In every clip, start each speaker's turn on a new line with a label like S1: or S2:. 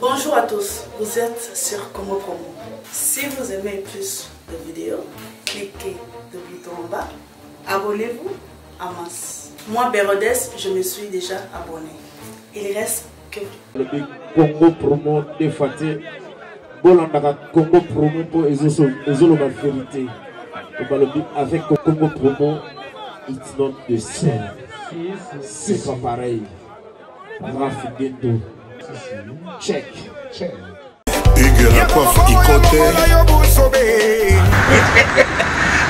S1: Bonjour à tous, vous êtes sur Congo Promo. Si vous aimez plus de vidéos, cliquez le bouton en bas, abonnez-vous en masse. Moi, Bérodès, je me suis déjà abonné. Il reste que
S2: le Congo Promo de Fatih, Bolandaka Congo Promo pour Ezolo la vérité. Avec Congo Promo, it's not the same. C'est pas pareil. Rafigeto. Check.
S3: Hugues la coiffe Ikote.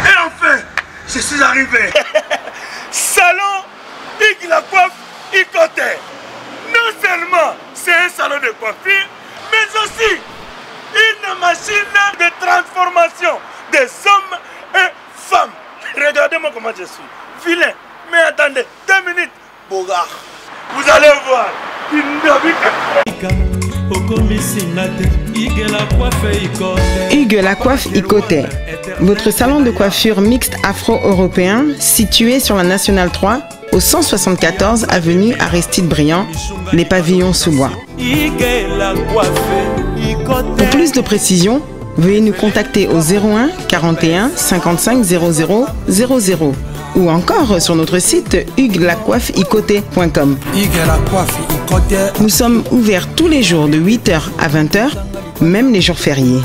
S4: Et enfin, je suis arrivé. Salon Hugues la coiffe Ikote. Non seulement c'est un salon de coiffure, mais aussi une machine de transformation des hommes et femmes. Regardez-moi comment je suis. Vilain. Mais attendez, 2 minutes. Bogart. Vous allez voir.
S5: Hugues la coiffe Ikote, votre salon de coiffure mixte afro-européen situé sur la Nationale 3 au 174 avenue Aristide Briand, les pavillons sous bois. Pour plus de précisions, veuillez nous contacter au 01 41 55 00 00 ou encore sur notre site huguelacoiffeikote.com. Nous sommes ouverts tous les jours de 8h à 20h, même les jours fériés.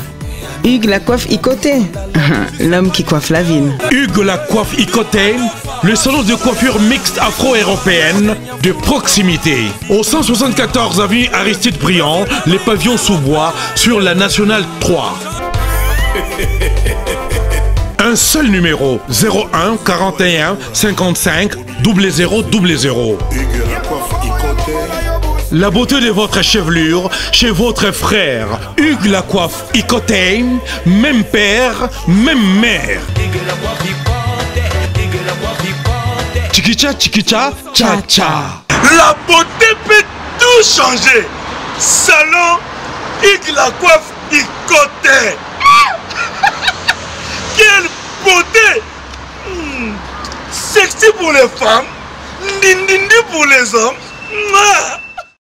S5: Hugues la coiffe Ikote, l'homme qui coiffe la ville.
S6: Hugues la coiffe Ikote, le salon de coiffure mixte afro-européenne de proximité. Au 174 avenue Aristide Briand, les pavillons sous bois sur la Nationale 3. Un seul numéro, 01 41 55 00 00. La beauté de votre chevelure chez votre frère. Hugues la coiffe Ikote, même père, même mère. Chikicha, chikicha, cha cha.
S4: La beauté peut tout changer. Salon Hugues la coiffe Ikote. Quelle beauté! Sexy pour les femmes, dindindi pour les hommes.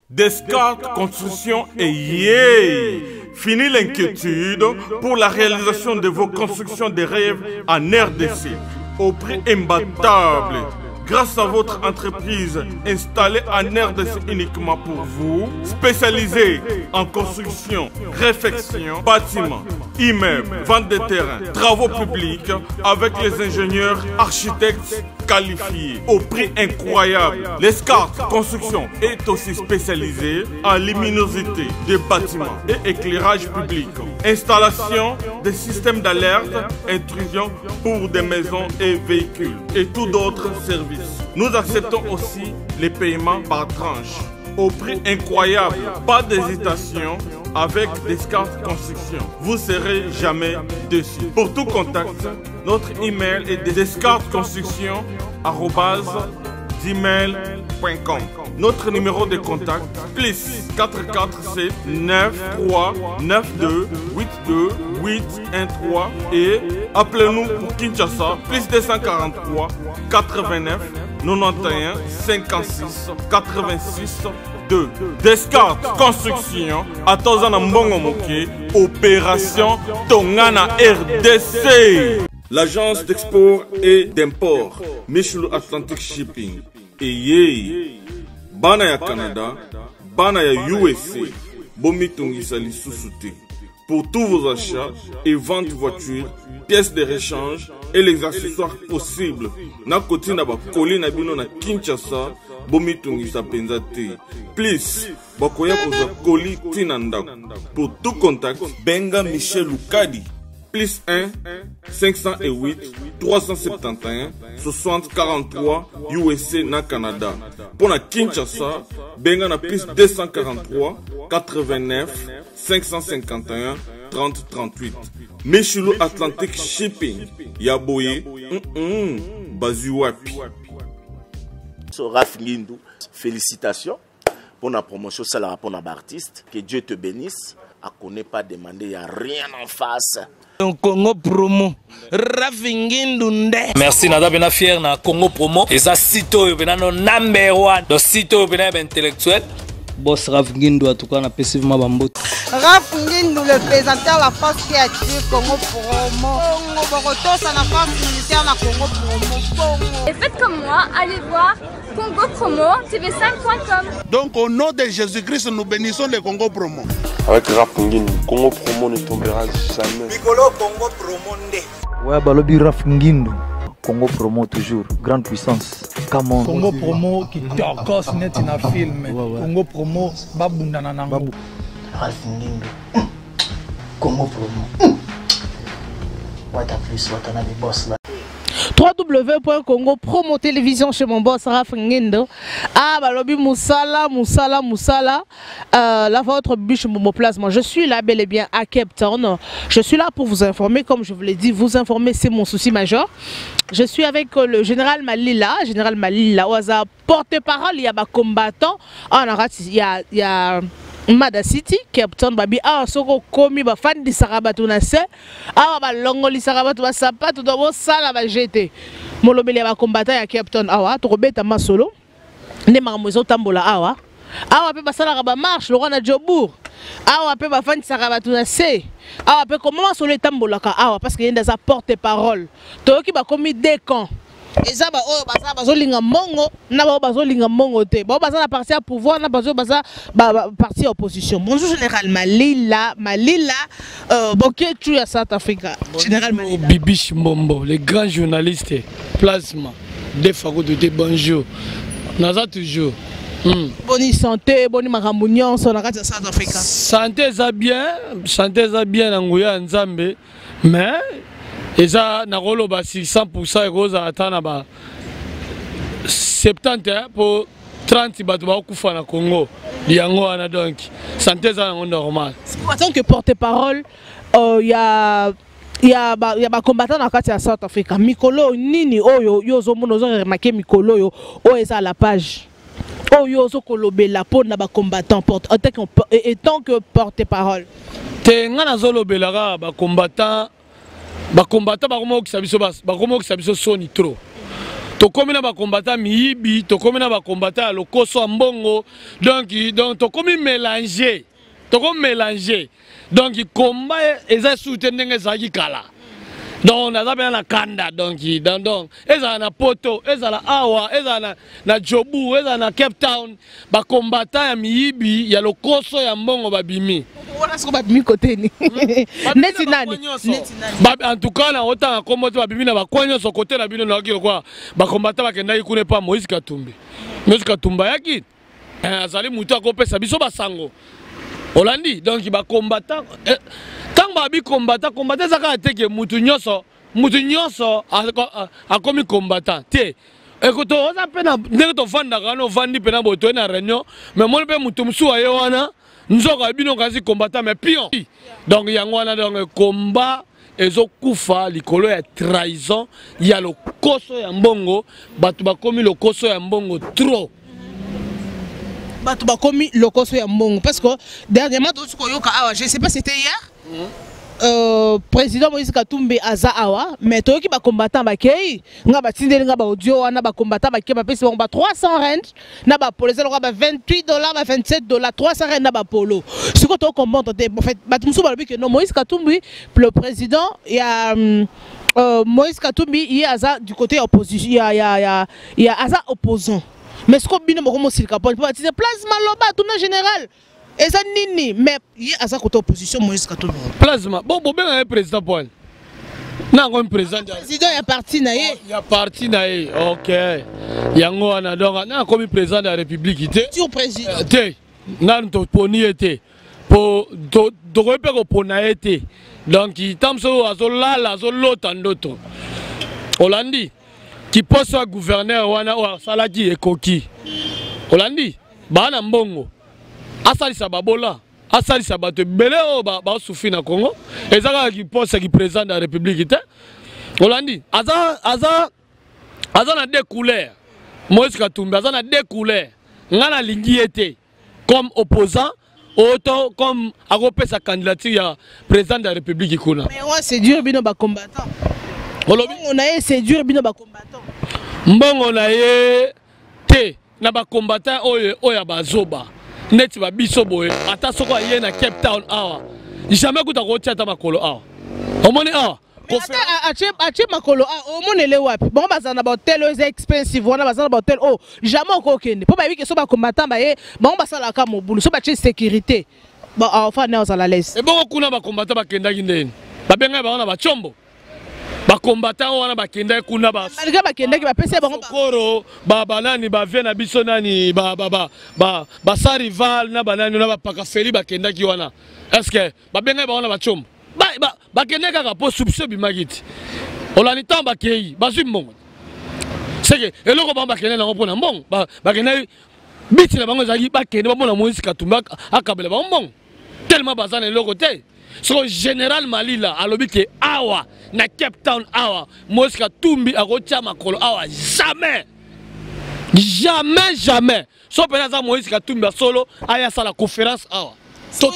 S4: Descartes Construction et yeah! Fini l'inquiétude pour la réalisation de vos constructions de rêves en RDC au prix imbattable. Grâce à votre entreprise installée en RDC uniquement pour vous, spécialisée en construction, réfection, bâtiments, immeubles, vente de terrains, travaux publics, avec les ingénieurs architectes qualifiés au prix incroyable. Descartes Construction est aussi spécialisée en luminosité des bâtiments et éclairage public, installation des systèmes d'alerte, intrusion pour des maisons et véhicules et tout d'autres services. Nous acceptons aussi les paiements par tranche au prix incroyable. Pas d'hésitation avec Descartes Construction. Vous serez jamais déçus. Pour tout contact, notre email est descartesconstruction@gmail.com. Notre numéro de contact plus 447 93 92 82 813 et appelez-nous pour Kinshasa plus 243 89 91 56 86 2. Descartes Construction à Tozana Mbongo Moké, opération Tongana RDC. L'agence d'export et d'import Michelo Atlantic Shipping et Yei Bana ya Canada, Bana ya USA, Bomi Tongisa Lissousouté. Pour tous vos achats et ventes de voitures, pièces de rechange et les accessoires possibles. Na koti na ba koli na bino na Kinshasa, Bomi Tongisa Penzate. Please, bakoya koza koli tinanda. Pour tout contact, Benga Michel Lukadi. Plus 1 508 371 60 43 USA na Canada. Pour la Kinshasa, Benga na plus 243 89 551 30 38. Michelo Atlantic Shipping. Yaboye, Bazuapi.
S7: Raph Lindou, félicitations pour la promotion, c'est la rapport d'artiste. Que Dieu te bénisse. À connaît pas demander, il n'y a rien en face.
S8: Congo Promo. Merci Nada Bena fier na Congo Promo. Et ça site no number 1. Donc site bena intellectuel. Boss Raf Ngindu en tout cas on a passivement bambot.
S9: Raf Ngindu le présentateur la force créative Congo Promo. Boroto ça la force militaire na Congo Promo.
S10: Et faites comme moi, allez voir Congo Promo tv5.com.
S3: Donc au nom de Jésus-Christ, nous bénissons le Congo Promo.
S11: Avec Raf Ngindu, Congo Promo ne tombera jamais.
S12: Mikolo Congo Promo nde.
S13: Ouais, balobi Raf Ngindu. Congo Promo toujours, grande puissance. Comment
S14: Congo Promo qui torcos net in a film. Congo Promo babundana nango.
S15: Raf Ngindu. Congo Promo. What a plus, what a des boss là.
S16: www.congo promo télévision chez mon boss Raf Ngindu. Ah balobi Moussala. Là votre biche Momo Plasma. Je suis là bel et bien à Cape Town. Je suis là pour vous informer, comme je vous l'ai dit, vous informer c'est mon souci majeur. Je suis avec le général Malila, au hasard porte-parole, il y a des combattants. Il y a Mada City, Cape Town, babi soko komi ba fan di sarabatu na se ba longo li sarabatu ba sapato do bo sala ba jeté molobeli ba combattant ya Cape Town to kobeta masolo ne mamozo tambola pe ba sala ba marche le roi Jobour pe ba fan di sarabatu na se pe comment masolo tambola ka parce que yenda za porte-parole to ki ba komi décan. Et ça, bazolinga mongo, na bazolinga mongo te. Baza na parti à pouvoir, na baza parti à opposition. Bonjour général Malila, Boké tu à South Africa. Général Malila.
S8: Bibiche Mbombo, le grand journaliste, Plasma, Defago de bonjour. Naza toujours.
S16: Bonne santé, bonne maramounion, on a à South Africa.
S8: Santé ça bien, Anguya Nzambe, mais et ça, na rolo ba 600% et rose atana ba 70 pour 30 batu ba kufa na Congo. Liango ana donc santé ça normal.
S16: En tant que porte-parole, il y a combattant dans la South Africa. Mikolo nini oyo yozo monozo remarqué Mikolo yo eza la page. Oyo zo kolobela pour na ba combattant tant que porte-parole.
S8: Te ngana zo lobela ba combattant bakomo kisabiso soni trop. Tokomi na bakombata miyibi, tokomi na bakombata lokoso mbongo. Donc tokomi mélanger. Donc combat eza soutenir ezaki kala. Donc on a bien la kanda donc eza na poto, eza la awa, eza na Jobour, eza na Cape Town, bakombata ya miyibi ya lokoso ya mbongo babimi. En tout cas, na autant comme tu babimi na bakwanyo so côté na bino na kilo kwa bakombata bakenda ikune pa Moïse Katumbi. Moïse Katumba yaki azali mutu akopesa biso basango. Olandi donc bakombata tant babi combattant zaka teke mutu nyoso akomi combattant te. Écoute, on a peine ndenge to vanda kana vandi pena boto na réunion mais mon pe mutu msu aye wana nzoka bino kazi combattant mais pion. Donc yango wana donc combat ezo kufa likolo ya trahison ya lokoso ya mbongo batu bakomi lokoso ya mbongo trop.
S16: Batu bakomi lokoso ya mbongo parce que dernièrement je sais pas c'était hier. Président Moïse Katumbi aza awa mais toki ba combattant ba kei nga ba tindeli nga ba audio wana ba combattant ba kei ba pesi ba 300 rand na ba polo zelo ba $28 ba $27 300 rand na ba polo siko to combattre en fait batumsu ba lobi que non Moïse Katumbi le président il y a Moïse Katumbi il y a aza du côté opposition il y a aza opposant mais ce qu'on bino mo silka pour dire plasma loba tout na général. Et ça nini mais il y a sa côté opposition Moïse Katumbi.
S8: Plasma bon ben un président Paul. Na un président.
S16: Président ya parti na ye.
S8: Ya parti na ye. OK. Yango ana donc na comme président de la République té.
S16: Tu président.
S8: Té. Na to poni été. Po do pe ko pona été. Donc il tamso azolala azolota ndoto. Olandi qui poste gouverneur wana o salaki ekoki. Olandi bana mbongo. Asalisa babola, asalisa bato belé o ba soufi na Congo. Ezaka qui poste qui président de la République té. Olandi aza na deux couleurs. Moïse Katumbi aza na deux couleurs. Ngana lingi été comme opposant autant comme agopé sa candidature ya président de la République kuna.
S16: Mais ouais c'est dur bino ba combattant. On a c'est dur bino ba combattant.
S8: Mbongo na ye té na ba combattant oya bazoba. neti ba biso boye ata soko aye na Cape Town awa jamais kuta ko tiata makolo awa omoni awa
S16: ache makolo omonele wapi bon bazana ba hotel os expensive wana bazana ba hotel oh jamais okokende po ba biki so ba combattant ba ye bon basala ka mobulu so ba che sécurité ba enfin na osala laisse
S8: e bon kuna ba combattant ba kenda kindeni ba benga ba wana ba chombo ba combattant wana ba kenda kuna ba
S16: malgré ba kenda ki ba pese ba
S8: koro ba banani ba vena biso nani ba sa rival na banani na ba pakafeli ba kenda ki wana est-ce que ba benga ba wana ba chombo ba kenda kaka po soupçon bimagiti olani tamba kei bazwi mbongo c'est que eloko ba kenda na ngopona mbongo ba kenda biti na bango zaki ba kenda ba mona Moïse Katumba akabela ba mbongo tellement bazana eloko te so général Malila alobi ke awa na Cape Town awa Moïse Katumbi akotia makolo awa jamais so pena za Moïse Katumbi solo aya sala conférence awa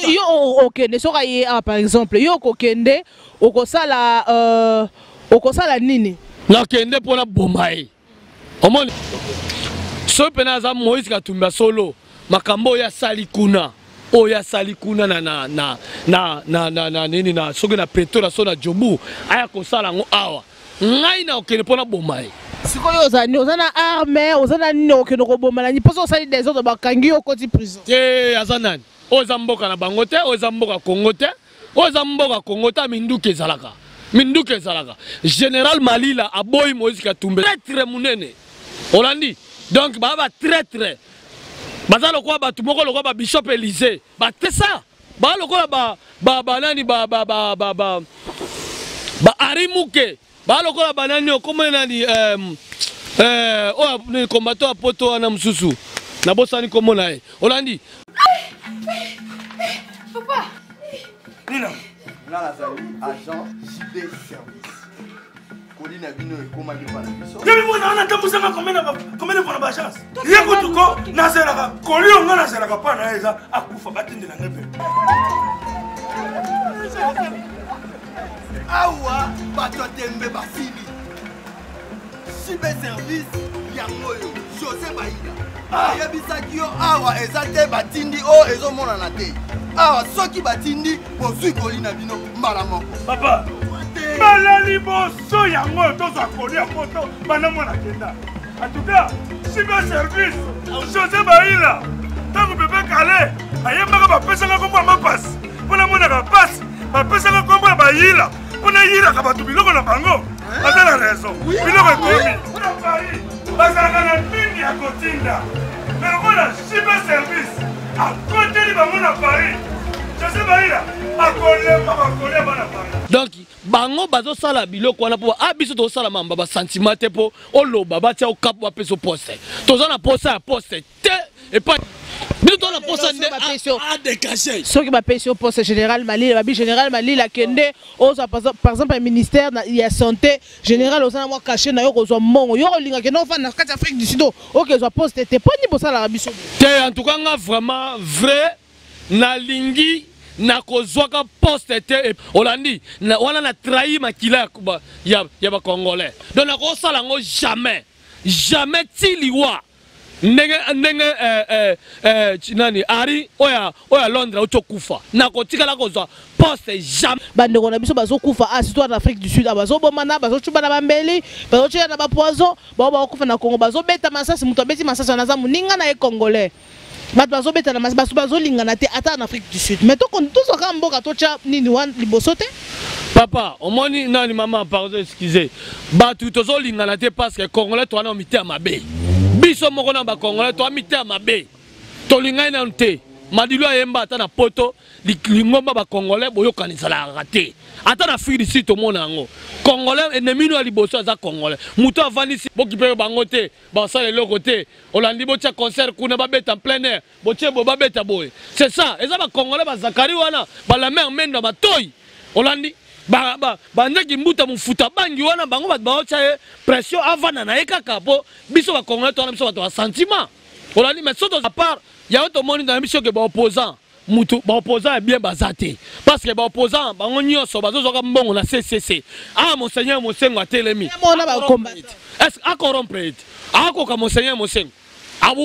S16: yo okende soka ye par exemple yo okokende okosala nini
S8: na kende pona bomae omoni so pena za Moïse Katumbi solo makambo ya sali kuna oya sali kuna na nini na soki na Pretoria so na Jobu aya kosala ngo awa ngai na okende pona bomae
S16: sikoyo ozana arme ozana nini okende ko bomala ni poso osali des autres bakangi okoti prison
S8: te azanani oza mboka na bango te oza mboka Kongo te oza mboka Kongo te minduke ezalaka général Malila aboyi Moïse Katumbi très munene olandi donc ba très baza lokwa batu moko lokwa ba Bishop Élysée ba tesa ba lokwa ba nani ba arimuke ba lokwa ba nani okoma nani ni combattant poto na msusu na bosani komo nae olandi
S17: papa
S18: Nina nazali agent JB service Colina bino ekoma lipa na biso
S17: yebi mona ana tambusanga combien de chance yeko tuko nazeraka kolio nga nazeraka pa na eza akufa batindela ngepe
S18: awa bato tembe basili JB service yangoyo José Baïda ayebisaki yo awa eza te batindi o ezomonana te awa soki batindi bozwi kolina bino mbala moko
S17: papa balali boso yango tozwa kolia moto banamona kenda en tout cas JB service José Baïda ntango bebe kale ayembaka bapesanga kombo ya mapasi mpona monaka pasi bapesanga kombo ya bayila mpona yilaka bato biloko na bango aza na raison biloko ekomi mpona Paris bazalaka na mingi ya kotinda mais lokola JB service akoteli bango na Paris José Baïda akolemba bakolia bana Paris
S8: donc bango bazosala biloko wana po biso tozosala mamba ba sentiment te po oloba batia okapo bapeso poste toza na poste ya poste te et pas biso to na poste a décaché
S16: soki bapesi poste général Malila babi général Malila kende oza par exemple un ministère ya santé général oza na mwa caché na yo kozwa mbongo yo kolinga kende ofanda na kati Afrique du Sud okezwa poste te poni bosala biso
S8: te en tout cas nga vraiment vrai na lingi na kozwaka poste te olandi wana na trahi makila ya ba congolais donc na kosala ngo jamais tiliwa ndenge nani ari oya Londres utokufa na kotikala kozwa poste jamais
S16: bandeko na biso bazokufa surtout en Afrique du Sud bazobomana bazochuba na bambeli bazochela na bapoison bakufa na Congo bazobeta masasi muto abeti masasi na za muninga na congolais bato bazobeta na masasi bazolingana te ata en Afrique du Sud mais tozoka mboka tocha nini wan liboso te
S8: papa omoni nani maman pardon excusez bato tozolingana te parce que congolais to na mité ya mabe biso moko na ba congolais to mité ya mabe tolingana na te madilu ayemba ata na poto lingomba ba congolais boyokanisa la raté ata na Afrique du Sud to mona ngo congolais ennemi no liboso aza congolais muto avandisi bokipe bango te basala eloko te olandi botia concert kuna babeta en plein air botie bo babeta boy c'est ça eza ba congolais ba Zakari wana ba la mer menda batoyi olandi bandeki mbuta mufuta bangi wana bango bato baotia pression avana na ekaka po biso ba congolais to na biso bato ba sentiment olandi mais soto à part ya auto moni dans mission que ba opposant mutu ba opposant est bien bazate parce que ba opposant bango nyonso bazozoka mbongo na CCC monseigneur Mosengo atelemi
S16: mona ba combattre
S8: est-ce à corrompre akoka monseigneur Mosengo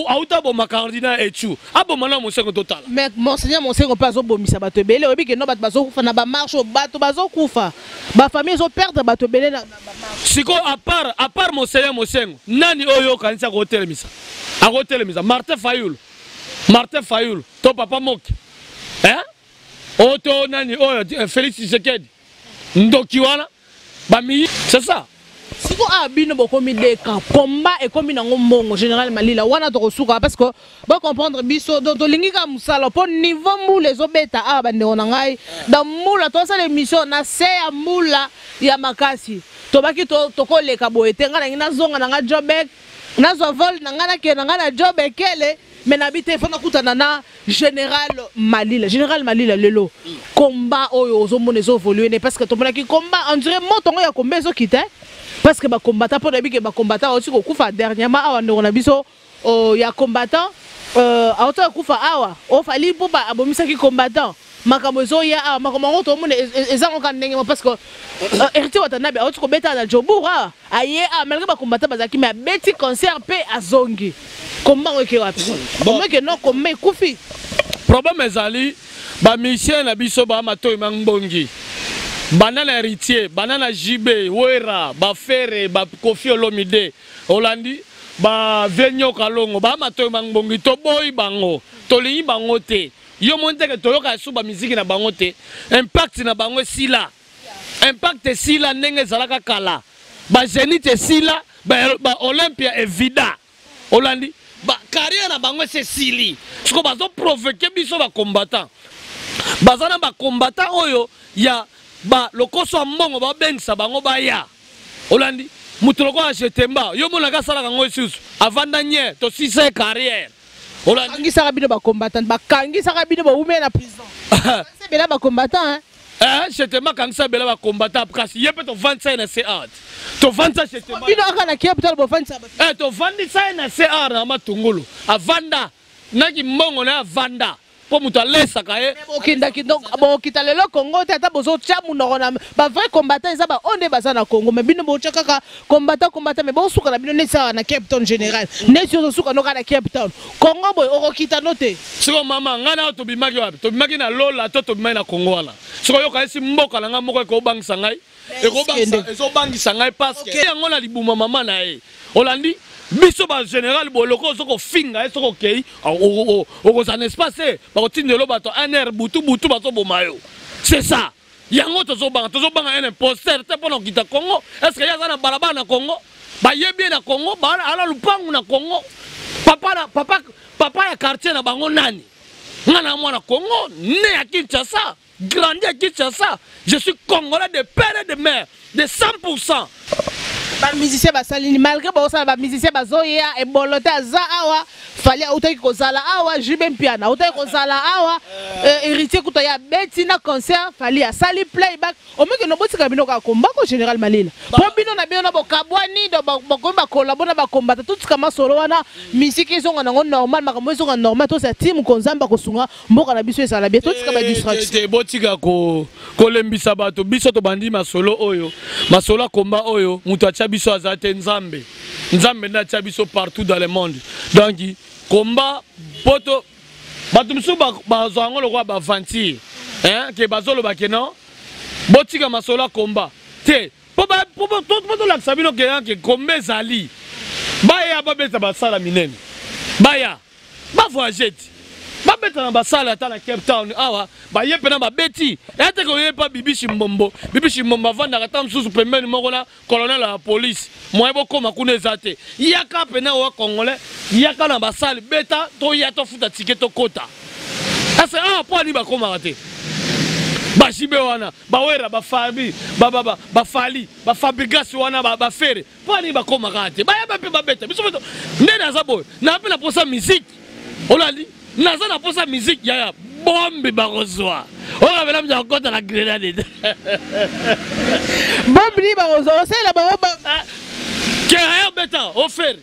S8: auta boma cardinal etu abomana mosengo total
S16: mais monseigneur mosengo pas obomisa bato ebele oyebi ke no bato bazokufa na bamarche bato bazokufa bafamille ezoperdre bato ebele na bamarche
S8: siko à part monseigneur mosengo nani oyo kanisa akotelemisa Martin Fayulu to papa moki oto nani oyo Félix Tshisekedi ndoki wana bami c'est ça.
S16: Si vous avez un combat et comme un général Malila, on a parce que vous comprendre biso dans le linga musala pour niveau mou les obeta abande onangai dans moula to ça l'émission na se ya moula ya makasi to baki to ko le kabo etenga na zonga na jobek na zo vol na ngana ke na ngana jobek kele mais n'habite faut nakutana na général Malila lelo combat oyo ozomone zo voluer parce que to mona ki combat on dirait motongo ya combat zo kité parce que ba combattant pour que ba combattant aussi ko kufa dernièrement awa ndona biso ya combattant auto kufa awa o fali pour ba abomisa ki combattant makambo zo ya makambo to mone ezango kan ndenge parce que héritier watanabe auto ko beta na jobura aye malgré ba combattant bazaki mais beti concert pe azongi comment oke wapi comment que non comme kufi
S8: problème ezali ba mission na biso ba mato mangbongi banana héritier banana JB Wera ba Fere ba Kofi Olomide Holandi ba Venyo Kalongo ba mato mangbongi to boy bango to li bango te yo monte ke to yoka su ba musique na bango te impact na bango sila impact sila ndenge zalaka kala ba Zenith sila ba Olympia evida Holandi ba carrière na bango c'est sili parce que bazo provoquer biso ba combattant bazana ba combattant oyo ya ba lokoso mbongo ba bengisa bango ba ya Holandi mutuloko achetemba yo mona ka sala kango isusu avanda nye to sisa carrière Holandi
S16: ngisa kabino ba combattant ba kangisa kabino ba ume na prison c'est bela ba combattant
S8: chetemba kangisa bela ba combattant parce yepe to 25 na CR to 25 chetemba
S16: bino aka na capital bo 25
S8: to 25 na CR na matungulu avanda naki mbongo na avanda pour mutu alesaka ye
S16: okindaki donc okita lelo Congo te ata bozotia munoko na ba vrai combattant eza ba onde baza na Congo mais bino botia kaka combattant mais bosuka na bino nesa na Cape Town général nesi ozosuka noka na Cape Town Congo boy okita note
S8: siko mama ngana to bimaki wapi to bimaki na lola to bimaki na Congo wana siko yoka esi mboka na nga moko ko bangisa ngai ezo bangisa ngai parce que yango na libuma mama na ye Holandi biso ba général boloko soko finga soko kei o ça espace ba otindelo bato NR butu bato bomayo c'est ça yango tozo banga un imposteur te pona kita Congo est-ce que yaza na balaba na Congo ba yebi na Congo ba ala lupangu na Congo papa ya quartier na bango nani ngana mwana Congo né à Kinshasa grandi à Kinshasa je suis congolais de père et de mère de 100%.
S16: Ba musicien basalini malgré ba musicien bazoya e bolote za awa fali utaki kozala awa jibe mpiana utaki kozala awa héritier kutoya beti na concert fali a sali playback o meke no botika bino ka combat ko général Malila po bino na bino bokabwani do ba collabora ba combat tout kama solo wana musique ezonga nango normal makambo ezonga normal to sa team konzamba kosunga mboka na biso esala bien tout kama distraction
S8: te botika ko lembisa bato biso to bandi masolo oyo masolo combat oyo mutu biso azate nzambe na biso partout dans le monde donc combat poto batumsu bazango lokwa ba vantir ke bazolo bakeno botika masola combat te po to la sabino ke combat zali baya babeta basala minene baya ba voyager ba beta na basala ata na Cape Town awa ba yepe na ba beti ete ko yepa bibishi mbombo vanda kata msusu pembeni moko na colonel la police moyebo koma kuna ezate yaka pena wa congolais yaka na basali beta to ya to futa ticket to kota asa po ani ba koma kate ba jibe wana ba wera ba fabi ba fali ba fabrigas wana ba fere po ani ba koma kate ba ya ba beta biso ndena za boy na pe na posa musique olali naza na posa musique ya bombe barozwa on va la côte la grenade
S16: bombe ni barozwa c'est la bombe
S8: que rien beta offert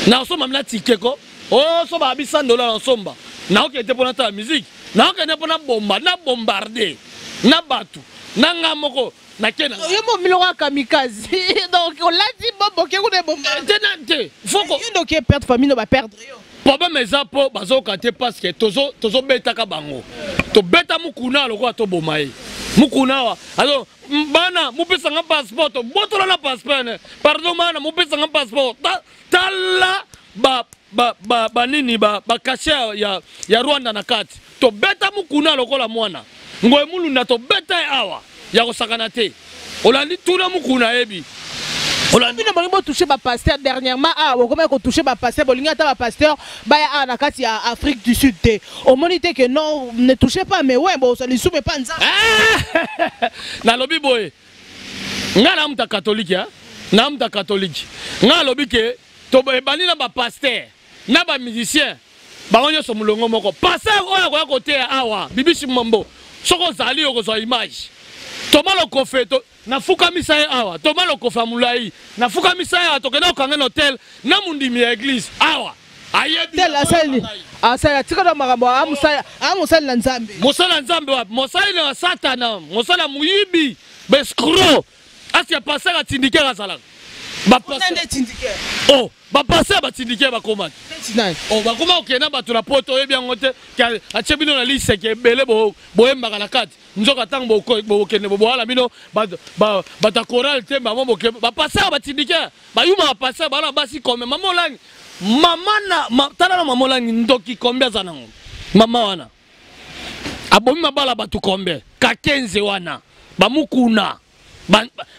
S8: na soma mna tikeko o so ba $100 na somba na o kete pona ta musique na o kene pona bomba na bombarder na batu na ngamoko na kena
S16: yo mo miloko kamikaze donc on l'a dit qui perdre famille, va perdre.
S8: Problème est pour bazokaté parce que tozo beta ka bango. To beta mukuna lokwa to bomaye. Mukuna alors bana mupesa nga passeport to botola na passeport. Pardon mana mupesa nga passeport. Tala ba nini ba kashe ya Rwanda na kati. To beta mukuna lokola mwana. Ngoy mulu na to beta awa ya kosakana te. Olandi tuna mukuna ebi.
S16: Olandi na bango toucher ba pasteur dernièrement comment ko toucher ba pasteur bolinga ta ba pasteur ba ya na kati ya Afrique du Sud te. Au monité que non ne touchez pas mais ouais bon ça ne soumet pas nza.
S8: Na lobi boy. Nga na mta catholique ya. Na mta catholique. Nga lobi ke to bani na ba pasteur na ba musicien. Ba onyo so mulongo moko. Pasteur oya ko côté awa bibishi mambo. Soko zali yo ko zo image. Toma lo kofe to na fuka misaya awa toma lo kofa mulai na fuka misaya to kena okanga hotel na mundimi ya église awa ayebi
S16: tela sali asaya tika na makambo amusali na nzambe
S8: mosala nzambe wa mosala na satana mosala muyibi beskro asia passer atindike kasala ba passer
S16: tindike
S8: oh ba passer ba tindike ba komana oh ba koma okena ba tuna poto yebi ngote achebino na lise ke bele boemba kana kati nzoka tango bokene boala bino ba ta chorale te mama boke ba passer ba tindike ba yuma ba passer ba na basi comme mama olangi mama na tala na mama olangi ndoki combien za nango mama wana abomi mabala batu kombe ka 15 wana ba mukuna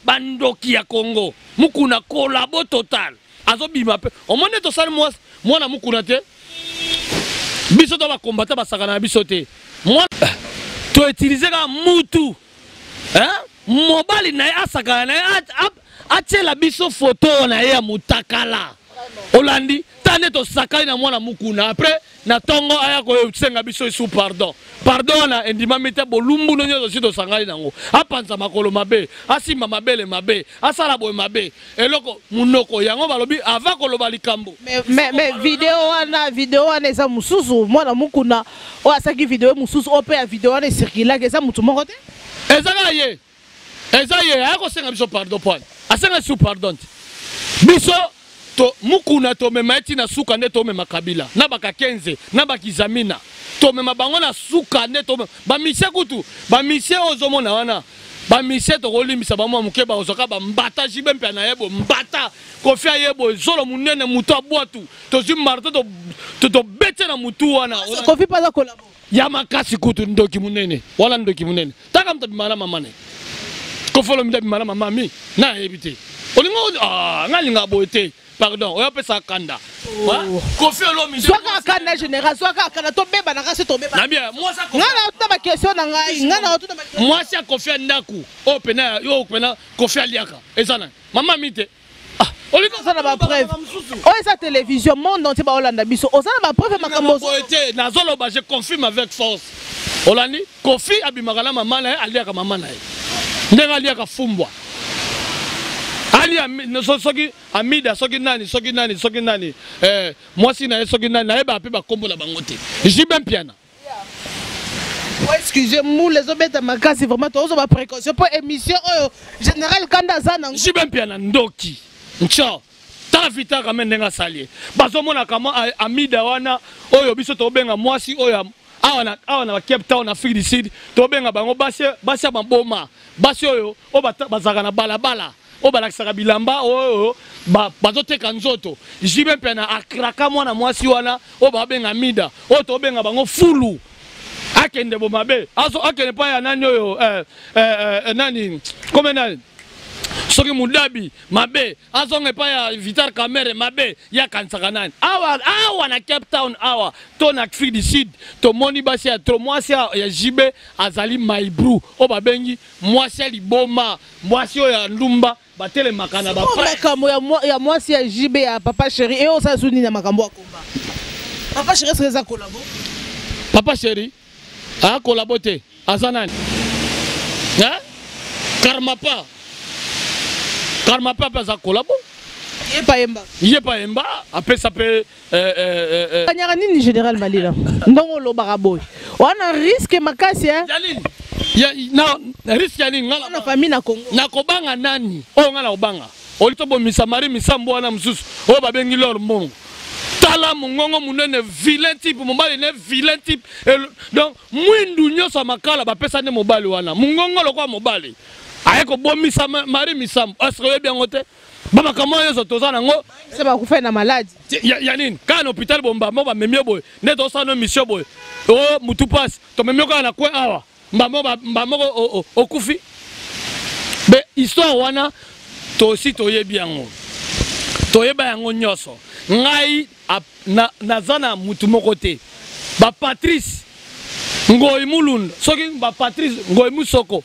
S8: bandoki ya Congo mukuna kolabo total azobima pe omone to sali mwana mukuna te biso to ba combattre ba sakana biso te moi to utiliser ka mutu mobali na asakana na atela biso photo na ya mutakala Olandi tane to sakali na mwana mukuna après na tongo aya ko senga biso sous pardon na endima mete bolumbu no nyozo sito sangali nango apanza makolo mabe asima mabele mabe asala boy mabe eloko munoko yango balobi ava koloba likambo
S16: mais video wana eza mususu mwana mukuna o asaki video mususu ope ya video wana circula ke za mutu moko te
S8: eza ye aya ko senga biso pardon point asenga sous pardon biso to mukuna to memaiti na suka nde to mema kabila na baka 15 na bakizamina to mema bango na suka nde to ba mise kutu ba mise ozomona wana ba mise to kolimisa ba mwa mukeba ozoka ba mbata jibe mpe na yebo mbata kofia yebo zolo munene mutu abwatu to zi marto to bete na mutu wana
S16: kofi pa za kolabo
S8: ya makasi kutu ndoki munene wala ndoki munene taka mtabimana mamane kofolo mtabimana mamami na yebite olingo ngalinga boete pardon on appelle ça kanda kofi olomi
S16: soit kanda général soit kanda to beba na kasi to beba
S8: na bien moi ça
S16: ngana to ba question na ngai ngana to ba
S8: moi ça kofi ndaku o pena yo pena kofi aliaka ezana mama mite olingo
S16: sana ba preuve o esa télévision monde entier ba olanda biso o sana ba preuve makambo
S8: boete na zolo ba je confirme avec force olandi kofi abimaka mama na aliaka mama na ndenga aliaka fumbwa Ali soki amida soki nani moi si na soki nani na eba pe ba kombo na bango te jibe mpiana
S16: excusez-moi les obeta makasi vraiment to ba précaution pour émission oyo général kanda zana
S8: jibe mpiana ndoki ncho ta vita quand même ndenga salier bazomona kama amida wana oyo biso to benga mwasi oyo awa na Cape Town Afrique du Sud to benga bango basi maboma basi oyo o bazaka na balabala o balakisaka bilamba oyo bazoteka nzoto jibe mpe na akraka mwana mwasi wana o babenga mida o to benga bango fulu akende bo mabe azo akende pa ya nani oyo nani comme nani soki mudabi mabe azonge pa ya Vital Kamerhe mabe ya kansaka nani awa na Cape Town awa to na Afrique du Sud to moni basi ya tro mwasi ya jibe azali maibru o babengi mwasi ya liboma mwasi ya ndumba batele makana ba
S16: makambo ya mwasi ya jibe ya papa chéri et on sa suni na makambo ya komba papa chéri est-ce que ça collabo
S8: papa chéri a collaboté azanani karma pa za collabo yepa yemba apesa pe
S16: kanyaka nini général Malila ndongo lo baraboy wana risque makasi
S8: na risque ya nini ngala
S16: na famille na Congo
S8: na kobanga nani o ngala obanga olito bomisa mari misambo wana mususu o babengi lor mbongo tala mongongo munene vilain type mobali ne vilain type donc mwindu nyoso makala bapesa ne mobali wana mongongo lokwa mobali ayeko bomisa mari misambo est-ce bien ngote baba kama yoso tozana ngo
S16: c'est ba kufa na maladi
S8: ya nini kana hôpital bomba mo ba memio boy ne to sa no mission boy o mutu pass to memio kana kwa awa mbamo okufi be histoire wana to si to yebi yango to yeba yango nyoso ngai nazana mutu moko te ba Patrice Ngoy Mulund soki ba Patrice Ngoy Musoko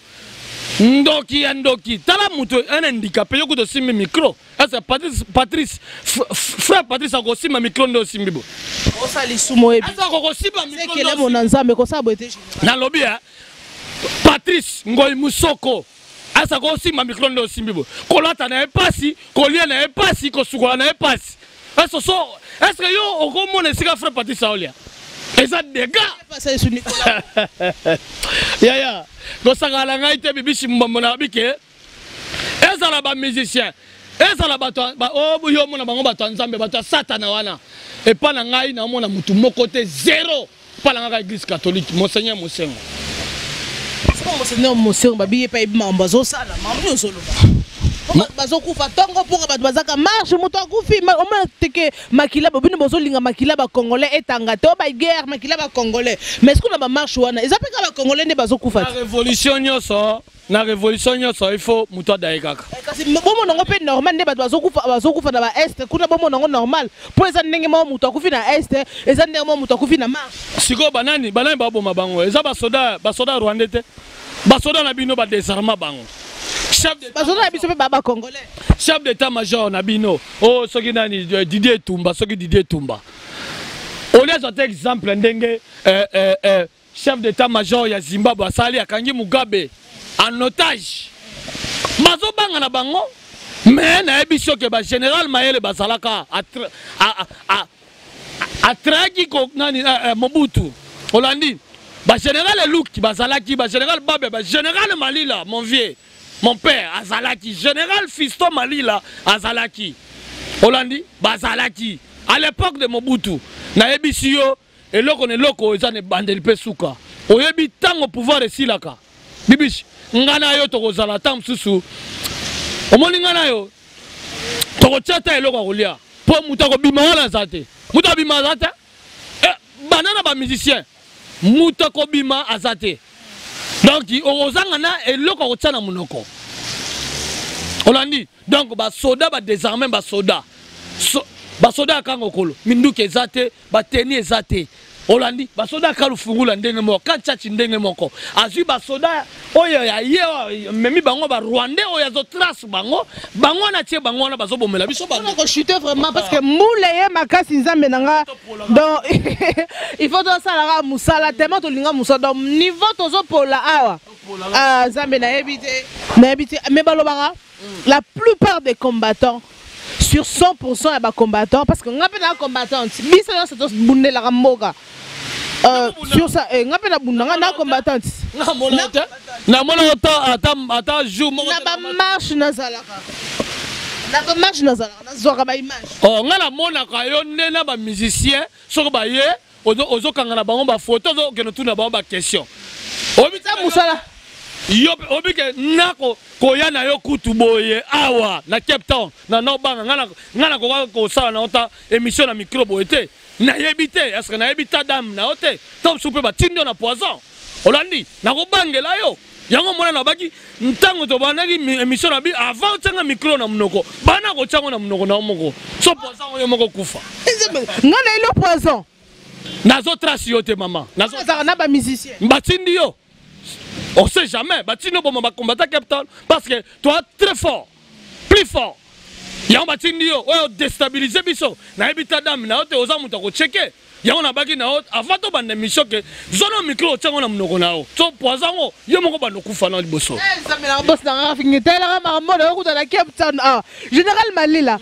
S8: ndoki tala mutu un handicapé yoko to simbi micro asa Patrice frère Patrice ako simba micro ndo simbibo
S16: osali sumo ebi
S8: asa ko simba micro
S16: ndo kele mona nzambe ko sabo ete
S8: na lobby Patrice Ngoy Musoko asa ko simba micro ndo simbibo kolata na epasi kolia na epasi ko sukola na epasi asa so est-ce que yo okomona sika frère Patrice Aolia eza dégâts
S16: passer sur Nicolas
S8: ya gosangala ngai te bibishi mbomona bike ezala ba musicien ezala bato o yo mona bango bato nzambe bato satana wana et pas na ngai na mona mutu moko te zéro pas na ngai église catholique monseigneur Mosengo
S16: monseigneur Mosengo babiye pa ibamba zo sala mamu solo bazo kufa tongo pour bato bazaka marche moto akufi o ma teke makila bobino bozo linga makila ba congolais etanga to ba guerre makila ba congolais mais est-ce qu'on a ba marche wana ezapeka ba congolais ne bazo kufa
S8: na révolution nyoso il faut muto daikaka
S16: kasi bomo nango pe normal ne bato bazo kufa na ba est kuna bomo nango normal po eza ndenge mo muto akufi na est eza ndenge mo muto akufi na marche
S8: siko banani ba boma bango eza ba soda rwandais te ba soda na bino ba désarmement bango chef d'état-major Nabino, oh soki nani Didier Tumba, soki Didier Tumba. On a un exemple ndenge chef d'état-major ya Zimbabwe asali akangi Mugabe en otage. Bazo banga na bango, mais na ebiso ke ba général Mayele basalaka atraki ko nani Mobutu. Holandi. Ba général Luki basalaki, ba général Babe, ba général Malila, mon vieux. Mon père, Azalaki, général Fiston Malila, Azalaki. Hollandi, Bazalaki. À l'époque de Mobutu, na ebisio, et loko ne loko, ils ont bandé le pesuka. Oyebi tango pouvoir ici là ka. Bibish, ngana yo toko zala tam susu. Omoni ngana yo, toko chata e loko kolia. Po mutako bima wala zate. Mutako bima zate. Banana ba musicien. Mutako bima azate. Donc, ozangana et loko kotsana munoko. Holandi. Donc, ba soda ba désarmer ba soda. Ba soda kango kolo. Minduke zate, ba teni ezate. Holandi. Ba soda kalu fungula ndenge moko, kanchachi ndenge moko. Azui ba soda oyo ya ye memi bango ba Rwandais oyo zo trace bango. Bango na tie bango na bazo bomela biso bango.
S16: On a chuté vraiment parce que moule ye makasi nzambe nanga. Donc il faut donc ça la musala tellement to linga musala donc niveau tozo pola awa. Ah nzambe na ebité. Mais balobara la plupart des combattants sur 100% des combattants parce que on appelle un combattant. Bisa c'est tous bunde la mboka. Sur ça ngape na bundanga na combattant.
S8: Na mona ata jour
S16: na ba marche na zalaka. Na ba marche na zalaka na zoka ba image.
S8: Oh ngala mona ka yo ndena ba musicien soko ba ye ozo kanga na bango ba photo zo ke no tuna ba question.
S16: Obita musala.
S8: Yo obike nako koya na yo kutu boye awa na Cape Town na no banga ngana ko sala na ota émission na micro boete na yebite est-ce que na yebita dame na ote top soupe ba tindo na poison Holandi na ko bangela yo yango mona na baki ntango to banaki émission na bi avant tanga micro na munoko bana ko tsango na munoko na moko so poison yo moko kufa
S16: ngana ilo poison
S8: nazo trace yo te mama nazo
S16: na ba musicien
S8: batindi yo. On sait jamais, Batino bon va combattre Cape Town parce que toi très fort, plus fort. Ya on batindio, on déstabiliser biso. Na ebita dame na ote oza muta ko checker. Ya on a baki na ote avant to bande mission que zone micro tsango na munoko nao. So poisongo yo moko bando kufa na liboso.
S16: Ça me la boss na finitela ma mona ko na Cape Town. Ah, général Malila.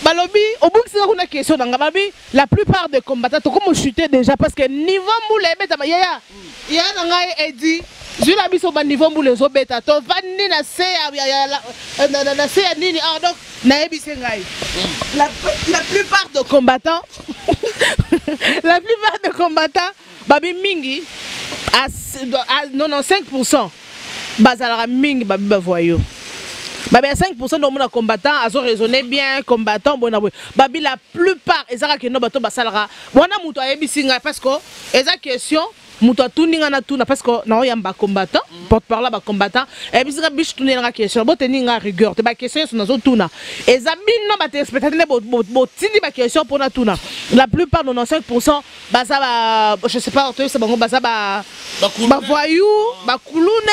S16: Balobi, au bout de une question dans Gababi, la plupart des combattants, comme chuté déjà parce que niveau moule il y a un dit, je l'ai mis sur le niveau moule les obéta, to vanni na se na se nini donc na ebi sengai. La plupart de combattants, la plupart des combattants, babi mingi à 95%, bazalara mingi babi bavoyo. Babi à 5% de mon combattant, ils ont raisonné bien, combattant, bon babi la plupart, ils ont que nos bateaux basalara. Wana muto ebi singa parce que eza question muto tuninga na tuna parce que na oyamba combattant, porte-parole ba combattant, ebi singa biche tunina na question, bo teninga rigueur, te ba question sur nazo tuna. Eza bino ba téléspectateurs bo tindi ba question pour na tuna. La plupart de 95% basa je sais pas, c'est bango basa ba voyou, ba kuluna,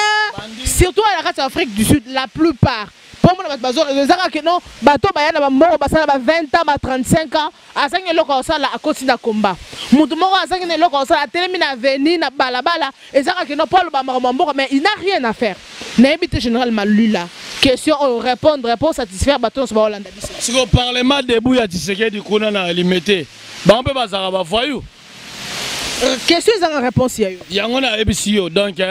S16: surtout à la race Afrique du Sud, la plupart. Pour moi, les non, bateau bayana ba mort basala ba 20 ans, ba 35 ans, asanga loko sala à côté na combat. Mutu moko asanga loko sala termine venir na balabala, ezaka que non Paul ba mort mais il n'a rien à faire. N'habite général Malula. Question répondre, réponse satisfaire bateau sur Hollande.
S8: Si au parlement debout ya Tshisekedi kuna na limité. Ba on peut bazara ba voyou.
S16: Question ils ont réponse ya yo.
S8: Yango na ebisio donc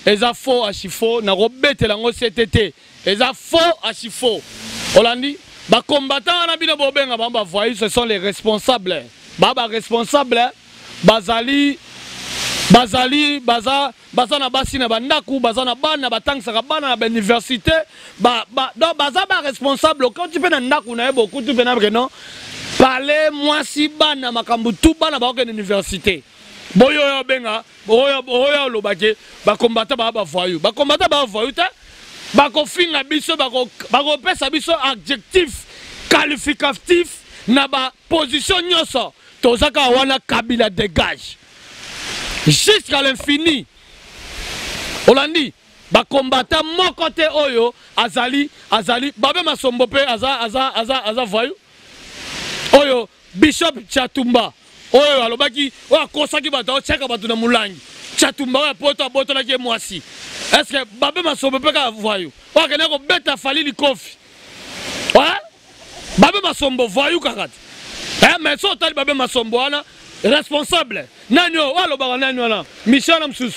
S8: eza faux à chifo na robete lango CTT. Eza faux à chifo. Hollandi ba combattant na bino bobenga ba voyou ce sont les responsables. Baba responsable bazali baza na basi na bandaku baza na bana batangisa bana na université donc baza ba responsable quand tu peux na ndaku na beaucoup tu peux na non parler moi si bana makambu tout bana ba na université boyo yo benga boyo lobake ba combattant ba voyou te ba ko finga biso ba ko pesa biso adjectif qualificatif na ba position nyoso tozaka wana Kabila dégage jusqu'à l'infini. Hollandi, ba combattant mon côté oyo azali babe masombo pe aza voyou. Oyo Bishop Chatumba oyo alobaki oyo kosaki bato cheka bato na mulangi. Chatumba oyo poto na ke mwasi. Est-ce que babe masombo pe ka voyou? Oyo kena ko beta Falili Kofi. Ouais? Babe masombo voyou kakati. Mais so tali babe masombo wana responsable. Nanyo, walo baka nanyo na. Michel Amsus.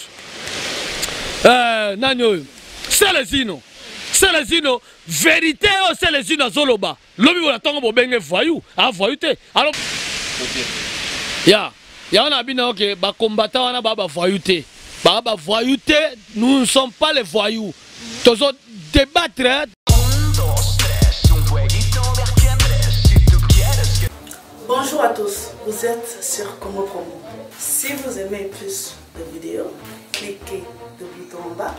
S8: Nanyo. C'est les zino. Vérité, c'est les zino zoloba. Lobi wala tongo bo benge voyou. Ah voyou te. Alors. Ya on a bien ok. Ba combattant wana ba voyou te. Ba voyou te. Nous ne sommes pas les voyous. Tozo débattre.
S1: Bonjour à tous, vous êtes sur Congo Promo. Si vous aimez plus de vidéos, cliquez le bouton en bas,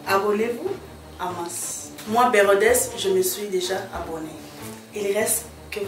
S1: abonnez-vous en masse. Moi, Bérodès, je me suis déjà abonné. Il reste que vous.